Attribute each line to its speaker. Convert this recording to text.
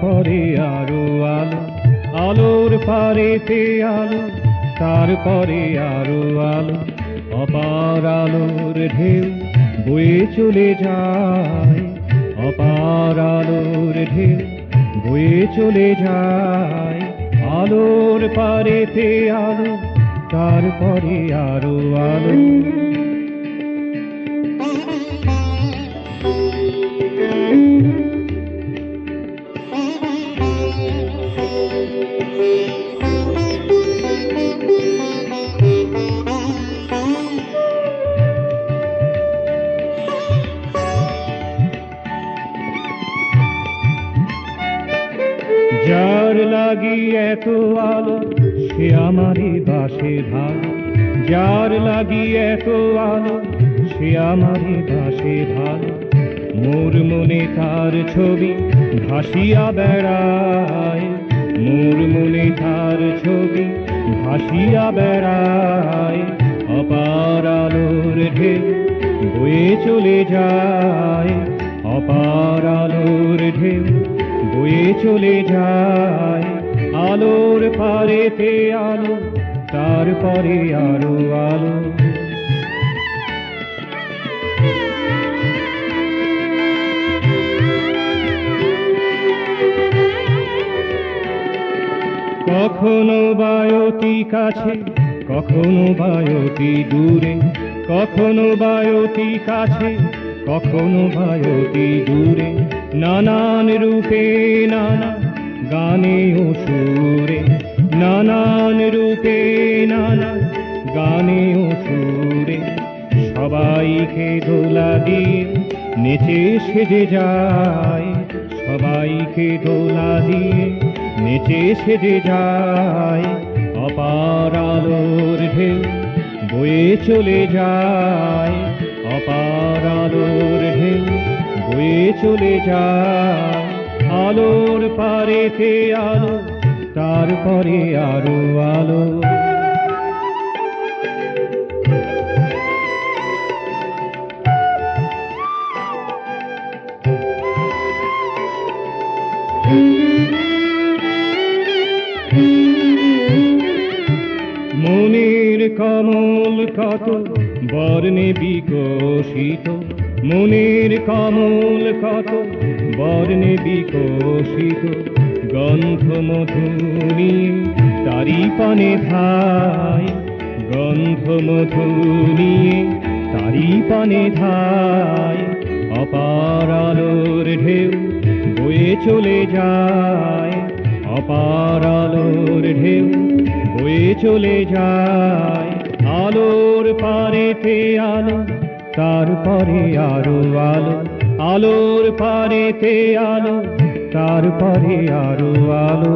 Speaker 1: তারপরে আরো আলো, আলোর পারেতে আলো, তারপরে আরো আলো, অপার আলোর ঢেউ বয়ে চলে যায়, অপার আলোর ঢেউ বয়ে চলে যায়। আলোর পারেতে আলো, তারপরে আরো আলো। যার লাগি এত আলো সে আমারই বাসে ভালো, যার লাগি এত আলো সে আমারই বাসে ভালো। মোর মনে তার ছবি ভাসিয়া বেড়ায়, মোর মনে তার ছবি ভাসিয়া বেড়ায়। অপার আলোর ঢেউ বয়ে চলে যায়, অপার আলোর ঢেউ বয়ে চলে যায়। আলোর পারেতে আলো, তারপরে আরো আলো। কখনো বা অতি কাছে, কখনো বা অতি দূরে, কখনো বা অতি কাছে, কখনো বা অতি দূরে। নানান রূপে নানা গানে ও সুরে, নানান রূপে নানা গানে ও সুরে। সবাইকে দোলা দিয়ে নেচে সেজে যায়, সবাইকে দোলা দিয়ে নেচে সেজে যায়। অপার আলোর ঢেউ বয়ে চলে যায়, অপার আলোর ঢেউ বয়ে চলে যায়। আলোর পারেতে আলো, তারপরে আরো আলো। মনের কমল কত বর্ণে বিকশিত, মনের কমল কত বর্ণে বিকশিত। গন্ধ মধু নিয়ে তারি পানে ধায়, গন্ধ মধু নিয়ে তারি পানে ধায়। অপার আলোর ঢেউ বয়ে চলে যায়, অপার আলোর ঢেউ বয়ে চলে যায়। আলোর পারেতে আলো, তারপরে আরো আলো, আলোর পারেতে আলো, তারপরে আরো আলো।